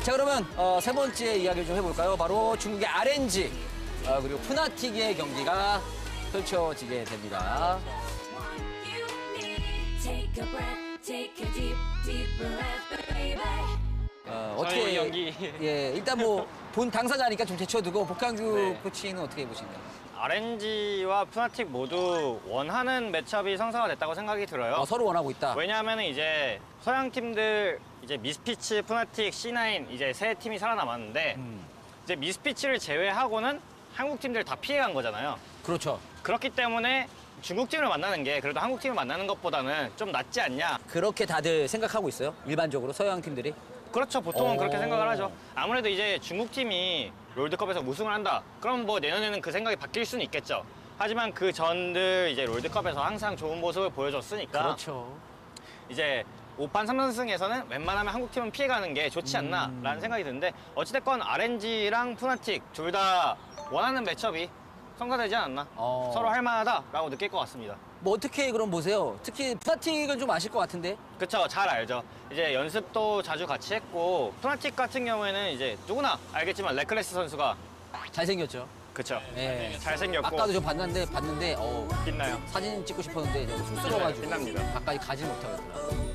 자, 그러면 세 번째 이야기를 좀 해볼까요? 바로 중국의 RNG 그리고 푸나틱의 경기가 펼쳐지게 됩니다. 어떻게 경기 예, 일단 뭐 본 당사자니까 좀 제쳐두고 복강규 네. 코치는 어떻게 보시나요? RNG와 푸나틱 모두 원하는 매첩이 성사가 됐다고 생각이 들어요. 서로 원하고 있다. 왜냐하면 이제 서양 팀들 이제 미스피치, 푸나틱, C9 이제 세 팀이 살아남았는데 이제 미스피치를 제외하고는 한국 팀들 다 피해간 거잖아요. 그렇죠. 그렇기 때문에 중국 팀을 만나는 게 그래도 한국 팀을 만나는 것보다는 좀 낫지 않냐. 그렇게 다들 생각하고 있어요? 일반적으로 서양 팀들이? 그렇죠. 보통은 오. 그렇게 생각을 하죠. 아무래도 이제 중국 팀이 롤드컵에서 우승을 한다. 그럼 뭐 내년에는 그 생각이 바뀔 수는 있겠죠. 하지만 그 전들 이제 롤드컵에서 항상 좋은 모습을 보여줬으니까 그렇죠. 이제 5판 3선승에서는 웬만하면 한국 팀은 피해가는 게 좋지 않나라는 생각이 드는데 어찌됐건 RNG랑 푸나틱 둘 다 원하는 매첩이 성사되지 않았나. 서로 할만하다라고 느낄 것 같습니다. 뭐 어떻게 그럼 보세요? 특히 푸나틱은 좀 아실 것 같은데? 그쵸, 잘 알죠. 이제 연습도 자주 같이 했고 푸나틱 같은 경우에는 이제 누구나 알겠지만 레클레스 선수가 잘생겼죠? 그쵸. 예. 잘생겼고 아까도 좀 봤는데 빛나요. 사진 찍고 싶었는데 좀 쑥스러워가지고 빛납니다. 가까이 가지 못하겠더라고요.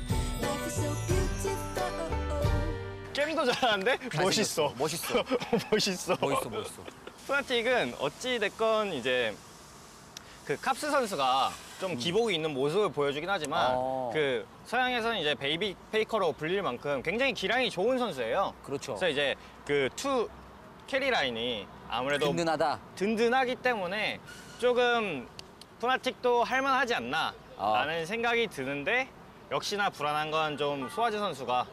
게임도 잘하는데 멋있어. 멋있어. 멋있어. 멋있어. 푸나틱은 어찌됐건 이제 그 캅스 선수가 좀 기복이 있는 모습을 보여주긴 하지만 그 서양에서는 이제 베이비 페이커로 불릴 만큼 굉장히 기량이 좋은 선수예요. 그렇죠. 그래서 이제 그 투 캐리 라인이 아무래도 든든하다. 든든하기 때문에 조금 푸나틱도 할만하지 않나 라는 생각이 드는데 역시나 불안한 건 좀 수아즈 선수가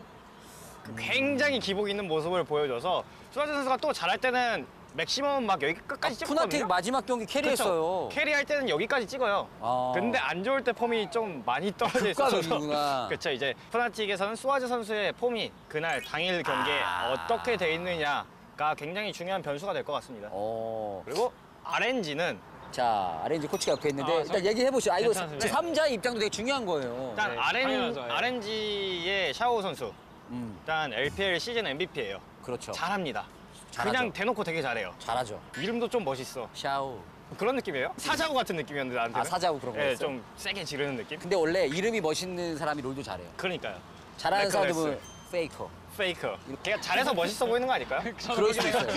굉장히 기복 있는 모습을 보여줘서 수아즈 선수가 또 잘할 때는 맥시멈 막 여기 끝까지 찍거든요. 푸나틱 마지막 경기 캐리했어요. 캐리할 때는 여기까지 찍어요. 근데 안 좋을 때 폼이 좀 많이 떨어져 있어서. 극과극이구나. 그렇죠. 이제 푸나틱에서는 수아즈 선수의 폼이 그날 당일 경기에 어떻게 돼 있느냐가 굉장히 중요한 변수가 될 것 같습니다. 그리고 RNG는 자, RNG 코치가 옆에 있는데 일단 얘기해보시죠. 이거 괜찮습니다. 3자의 입장도 되게 중요한 거예요. 일단 네, 당연하죠. 예. RNG의 샤오 선수 일단 LPL 시즌 MVP예요. 그렇죠. 잘합니다. 잘하죠. 그냥 대놓고 되게 잘해요. 잘하죠. 이름도 좀 멋있어. 샤오. 그런 느낌이에요? 사자구 같은 느낌이었는데 나한테는. 사자구 그런 예, 거였어요? 좀 세게 지르는 느낌? 근데 원래 이름이 멋있는 사람이 롤도 잘해요. 그러니까요. 잘하는 사람들 보면 레클레스. 페이커. 페이커. 걔가 잘해서 멋있어 보이는 거 아닐까요? 그럴 수도 있어요.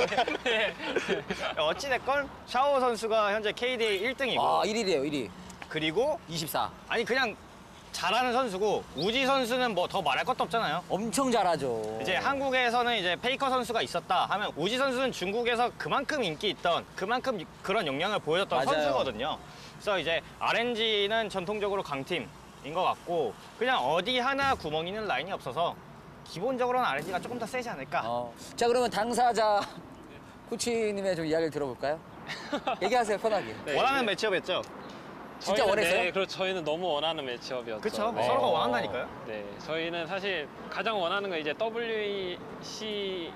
어찌됐건 샤오 선수가 현재 KDA 1등이고 1위래요, 1위. 그리고 24. 아니 그냥 잘하는 선수고 우지 선수는 뭐 더 말할 것도 없잖아요. 엄청 잘하죠. 이제 한국에서는 이제 페이커 선수가 있었다 하면 우지 선수는 중국에서 그만큼 인기 있던 그만큼 그런 역량을 보여줬던 맞아요. 선수거든요. 그래서 이제 RNG는 전통적으로 강팀인 것 같고 그냥 어디 하나 구멍 있는 라인이 없어서 기본적으로는 RNG가 조금 더 세지 않을까. 자, 그러면 당사자 코치님의 좀 이야기를 들어볼까요? 얘기하세요, 편하게. 네, 원하는 네. 매치업이었죠. 진짜 저희는, 원했어요? 네, 그렇죠. 저희는 너무 원하는 매치업이었죠. 그렇죠. 네. 서로가 원한다니까요. 네, 저희는 사실 가장 원하는 건 이제 WEC9이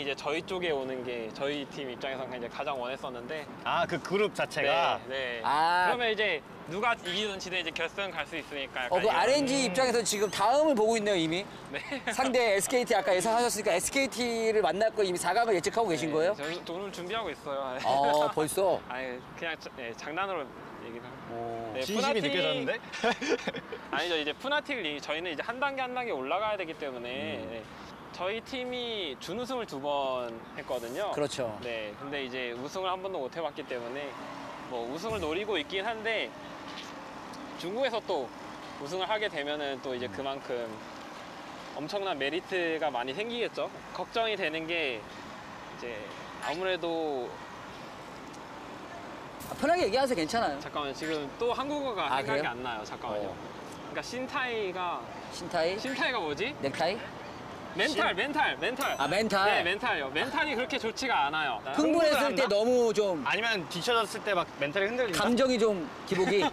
이제 저희 쪽에 오는 게 저희 팀 입장에서는 이제 가장 원했었는데. 그 그룹 자체가. 네. 아. 그러면 이제 누가 이기든 지든 이제 결승 갈 수 있으니까. 약간 그 이런- RNG 입장에서 지금 다음을 보고 있네요, 이미. 네. 상대 SKT 아까 예상하셨으니까 SKT를 만날 거 이미 4강을 예측하고 계신 거예요? 저희 돈을 준비하고 있어요. 벌써? 아니, 그냥 장난으로 얘기를. 네, 진심이 느껴졌는데? 아니죠. 이제 푸나틱 리그 저희는 이제 한 단계 한 단계 올라가야 되기 때문에 네, 저희 팀이 준우승을 2번 했거든요. 그렇죠. 네, 근데 이제 우승을 한 번도 못 해봤기 때문에 뭐 우승을 노리고 있긴 한데 중국에서 또 우승을 하게 되면은 또 이제 그만큼 엄청난 메리트가 많이 생기겠죠. 걱정이 되는 게 이제 아무래도 편하게 얘기하세요, 괜찮아요. 잠깐만요. 지금 또 한국어가 생각이 그래요? 안 나요. 잠깐만요. 그러니까 신타이가 신타이? 뭐지? 넥타이? 멘탈. 멘탈. 네, 멘탈이요. 멘탈이 그렇게 좋지가 않아요. 흥분했을 때 너무 좀 아니면 뒤쳐졌을 때 막 멘탈이 흔들린다? 감정이 좀 기복이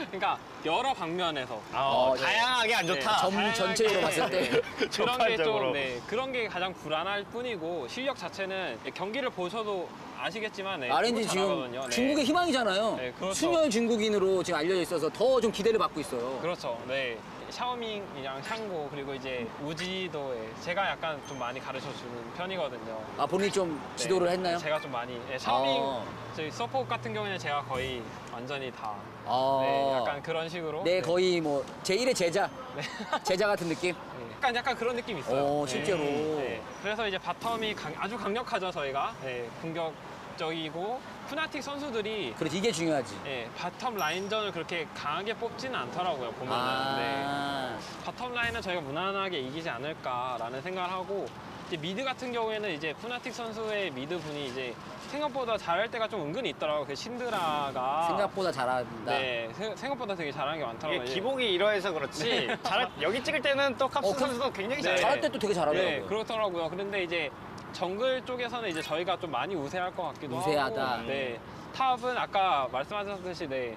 그러니까 여러 방면에서 다양하게 안 좋다. 전체적으로 봤을 때 그런 게 전반적으로. 좀 그런 게 가장 불안할 뿐이고 실력 자체는 경기를 보셔도 아시겠지만 RNG 지금 잘하거든요. 네. 중국의 희망이잖아요. 네, 그렇죠. 수년 중국인으로 지금 알려져 있어서 더 좀 기대를 받고 있어요. 그렇죠. 네. 샤오밍이랑 샹고 그리고 이제 우지도 제가 약간 좀 많이 가르쳐 주는 편이거든요. 아, 본인이 좀 네, 지도를 했나요? 제가 좀 많이. 샤오밍 아. 저희 서포트 같은 경우에는 제가 거의 완전히 다. 아. 네, 약간 그런 식으로. 네, 거의 뭐 제1의 제자. 네. 제자 같은 느낌? 네, 약간 그런 느낌이 있어요. 오, 실제로. 네. 그래서 이제 바텀이 아주 강력하죠 저희가. 네, 공격적이고 푸나틱 선수들이 그렇지, 이게 중요하지. 네, 바텀 라인전을 그렇게 강하게 뽑지는 않더라고요 보면은. 아. 네. 바텀 라인은 저희가 무난하게 이기지 않을까라는 생각을 하고 이제 미드 같은 경우에는 이제 푸나틱 선수의 미드 분이 이제 생각보다 잘할 때가 좀 은근히 있더라고요. 그 신드라가 생각보다 잘한다. 네, 생각보다 되게 잘하는 게 많더라고요. 이게 기복이 이러해서 그렇지. 여기 찍을 때는 또 캅스 선수도 굉장히 네. 잘해. 잘할 때 또 되게 잘하더라고요. 네, 그렇더라고요. 그런데 이제 정글 쪽에서는 이제 저희가 좀 많이 우세할 것 같기도 우세하다. 하고, 네, 탑은 아까 말씀하셨듯이 네,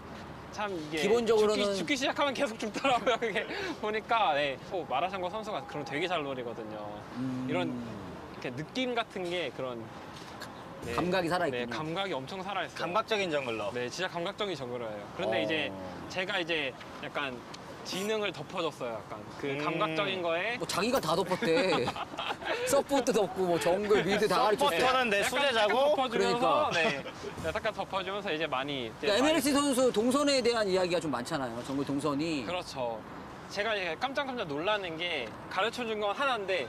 참 이게 기본적으로는- 죽기 시작하면 계속 죽더라고요. 그게 보니까 네, 또 마라샹궈 선수가 그런 되게 잘 노리거든요. 이런 이렇게 느낌 같은 게 그런 네, 감각이 살아있군요. 네, 감각이 엄청 살아있어요. 감각적인 정글러. 네, 진짜 감각적인 정글러예요. 그런데 이제 제가 이제 약간 지능을 덮어줬어요. 약간 그 감각적인 거에 뭐 자기가 다 덮었대. 서포트 덮고 뭐 정글 미드 다 가르쳤대. 서포터는 내 약간 수제자고. 덮어주면서 그러니까. 네, 약간 덮어주면서 이제 많이 이제 그러니까 MLC 선수 동선에 대한 이야기가 좀 많잖아요. 정글 동선이. 그렇죠. 제가 이제 깜짝 놀라는 게 가르쳐 준 건 하나인데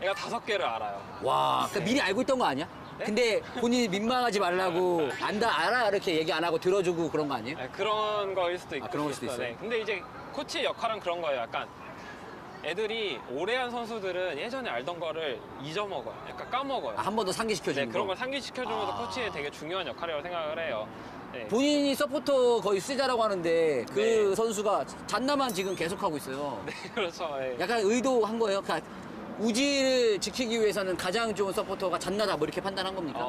얘가 5개를 알아요. 와, 그러니까 미리 알고 있던 거 아니야? 네? 근데 본인이 민망하지 말라고 알아 이렇게 얘기 안 하고 들어주고 그런 거 아니에요? 네, 그런 거일 수도 있고. 그런 걸 수도 있어요? 네. 근데 이제 코치의 역할은 그런 거예요. 약간 애들이 오래 한 선수들은 예전에 알던 거를 잊어먹어요. 약간 까먹어요. 한 번 더 상기시켜주는 네, 그런 거. 걸 상기시켜주면서 아. 코치의 되게 중요한 역할이라고 생각을 해요. 네. 본인이 서포터 거의 수제자라고 하는데 그 네. 선수가 잔나만 지금 계속하고 있어요. 그렇죠. 네. 약간 의도한 거예요. 그러니까 우지를 지키기 위해서는 가장 좋은 서포터가 잔나다 뭐 이렇게 판단한 겁니까?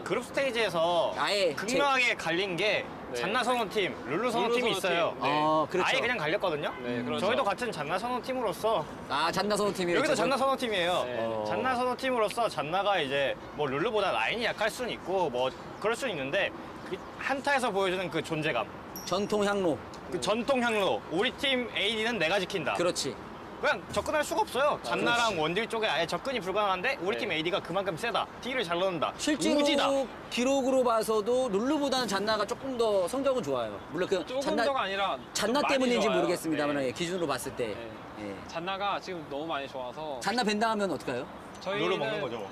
그룹 스테이지에서 아예 극명하게 갈린 게 네. 잔나 선호 팀, 룰루 선호 룰루 팀이 선호 있어요. 팀. 네. 그렇죠. 아예 그냥 갈렸거든요. 네, 그렇죠. 저희도 같은 잔나 선호 팀으로서 잔나 선호 팀이 여기도 잔나 선호 팀이에요. 네. 잔나 선호 팀으로서 잔나가 이제 뭐 룰루보다 라인이 약할 수는 있고 뭐 그럴 수는 있는데 그 한타에서 보여주는 그 존재감, 전통 향로. 그 전통 향로. 우리 팀 AD는 내가 지킨다. 그렇지. 그냥 접근할 수가 없어요. 잔나랑 그렇지. 원딜 쪽에 아예 접근이 불가능한데 우리 네. 팀 AD가 그만큼 세다. 딜을 잘 넣는다. 실제로 우지다. 기록으로 봐서도 룰루보다는 잔나가 조금 더 성적은 좋아요. 물론 그 조금 잔나, 더가 아니라 잔나 좀 많이 때문인지 좋아요. 모르겠습니다만 네. 예, 기준으로 봤을 때. 네. 예. 잔나가 지금 너무 많이 좋아서 잔나 벤당하면 어떨까요? 저희는 룰루 먹는 거죠. 뭐.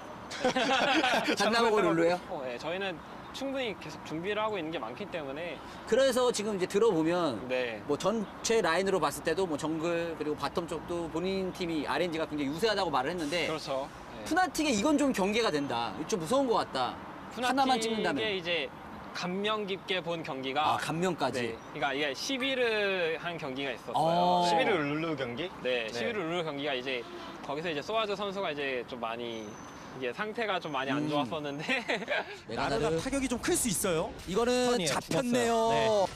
잔나 보고 룰루예요? 네, 저희는 충분히 계속 준비를 하고 있는 게 많기 때문에 그래서 지금 이제 들어보면 네. 뭐 전체 라인으로 봤을 때도 뭐 정글 그리고 바텀 쪽도 본인 팀이 RNG가 굉장히 유세하다고 말을 했는데 그렇죠. 네. 푸나틱에 이건 좀 경계가 된다. 좀 무서운 것 같다. 하나만 찍는다면. 이게 이제 감명 깊게 본 경기가 아, 감명까지. 네, 그러니까 이게 11을 한 경기가 있었어요. 어. 11일 룰루 경기? 네, 11을 룰루 경기가 이제 거기서 이제 소아즈 선수가 이제 좀 많이 이게 상태가 좀 많이 안 좋았었는데 메가나르 나르가 타격이 좀 클 수 있어요. 이거는 턴이에요. 잡혔네요. 죽었어요. 네.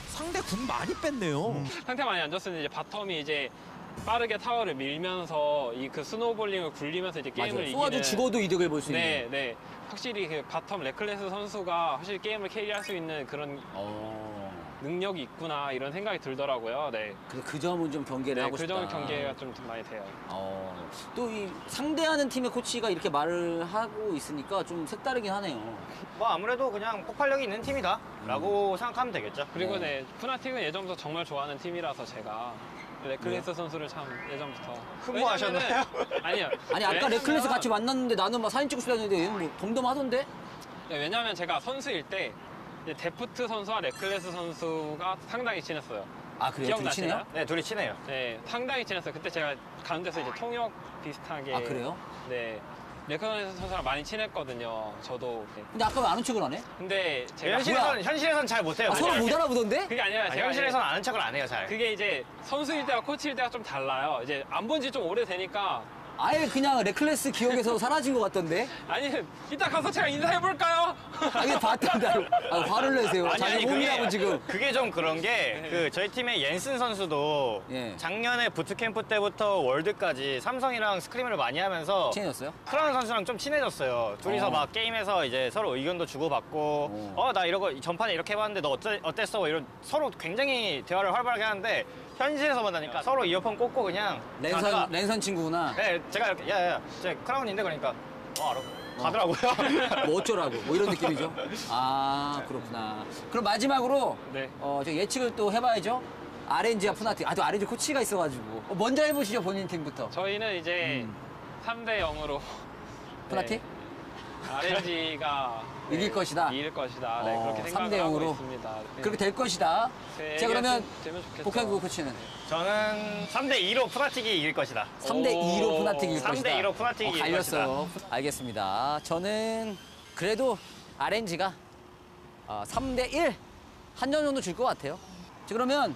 상대 궁 많이 뺐네요. 상태 많이 안 좋았는데 이제 바텀이 이제 빠르게 타워를 밀면서 이 그 스노우볼링을 굴리면서 이제 게임을 맞아요. 이기는 소아주 죽어도 이득을 볼 수 네, 있는. 네. 확실히 그 바텀 레클레스 선수가 확실히 게임을 캐리할 수 있는 그런 능력이 있구나 이런 생각이 들더라고요. 네. 그래서 그 점은 좀 경계를 네, 하고 그 싶다. 점은 경계가 좀 많이 돼요. 또 이 상대하는 팀의 코치가 이렇게 말을 하고 있으니까 좀 색다르긴 하네요. 뭐 아무래도 그냥 폭발력이 있는 팀이다 라고 생각하면 되겠죠. 그리고 네, 푸나틱은 예전부터 정말 좋아하는 팀이라서 제가 레클레스 선수를 참 예전부터 흠모하셨나요? 왜냐면은- 아니요. 아니 아까 왜냐면- 레클레스 같이 만났는데 나는 막 사진 찍고 싶다는데 얘는 뭐 덤덤하던데? 네, 왜냐면 제가 선수일 때 이제 데프트 선수와 레클레스 선수가 상당히 친했어요. 아 그래요? 둘이 기억나시나요? 친해요? 네, 둘이 친해요. 네, 상당히 친했어요. 그때 제가 가는 데서 이제 통역 비슷하게. 아 그래요? 네. 레클레스 선수랑 많이 친했거든요. 저도. 네. 근데 아까 왜 아는 척을 안 해? 근데 제가 현실에선 잘 못해요. 아, 서로 못 알아보던데? 그게 아니라 제가 현실에선 아는 척을 안 해요, 잘. 그게 이제 선수일 때와 코치일 때가 좀 달라요. 이제 안 본 지 좀 오래되니까 아예 그냥 레클레스 기억에서 사라진 것 같던데? 아니 이따 가서 제가 인사해볼까요? 아니 봤던다. 화를 내세요. 자기 몸이라고 지금. 그게 좀 그런 게 그 저희 팀의 옌슨 선수도 예. 작년에 부트캠프 때부터 월드까지 삼성이랑 스크림을 많이 하면서 친해졌어요? 크라운 선수랑 좀 친해졌어요. 둘이서 어. 막 게임에서 이제 서로 의견도 주고받고 나 이러고 전판에 이렇게 해봤는데 너 어땠어? 뭐 이런 서로 굉장히 대화를 활발하게 하는데 현실에서 만나니까 서로 이어폰 꽂고 그냥 가다가 랜선 친구구나. 네, 제가 이렇게 야야야, 제 크라운인데 그러니까 알아. 가더라고요. 뭐 어쩌라고 뭐 이런 느낌이죠. 아 그렇구나. 그럼 마지막으로 네. 저 예측을 또 해봐야죠. RNG와 푸나틱. 또 RNG 코치가 있어가지고 먼저 해보시죠 본인 팀부터. 저희는 이제 3대 0으로 푸나틱 RNG가 이길 것이다. 이길 것이다. 네, 그렇게 3대 생각을 하고 0으로 있습니다. 네. 그렇게 될 것이다. 네, 자 그러면 되면 좋겠죠. 복한구 코치는 저는 3대 2로 푸나틱이 이길 것이다. 3대 2로 푸나틱이 이길 3대 것이다. 2로 푸나틱이 이길 갈렸어요. 알겠습니다. 저는 그래도 RNG가 3대 1 한 점 정도 줄 것 같아요. 자, 그러면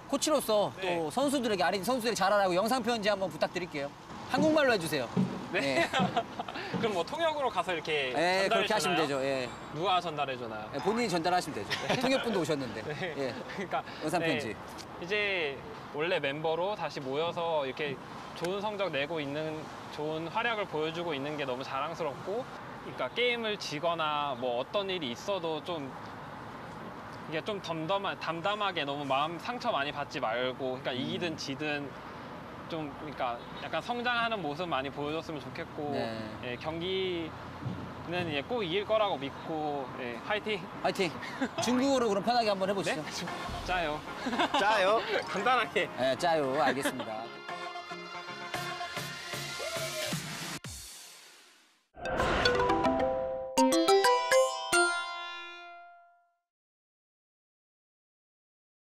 코치로서 네. 또 선수들에게 RNG 선수들이 잘하라고 영상 편지 한번 부탁드릴게요. 한국말로 해주세요. 네. 그럼 뭐 통역으로 가서 이렇게 예, 전달해 그렇게 하시면 주나요? 되죠. 예. 누가 전달해 주나요? 예, 본인이 전달하시면 되죠. 통역분도 오셨는데. 네. 예. 그러니까 영상 편지. 네, 이제 원래 멤버로 다시 모여서 이렇게 좋은 성적 내고 있는 좋은 활약을 보여주고 있는 게 너무 자랑스럽고, 그러니까 게임을 지거나 뭐 어떤 일이 있어도 좀 이게 좀 담담하게 너무 마음 상처 많이 받지 말고, 그러니까 이기든 지든 좀 그러니까 약간 성장하는 모습 많이 보여줬으면 좋겠고, 네. 예, 경기는 이제 꼭 이길 거라고 믿고, 예, 화이팅! 화이팅. 중국어로 그럼 편하게 한번 해보시죠. 짜요. 짜요. 간단하게. 예, 짜요. 알겠습니다.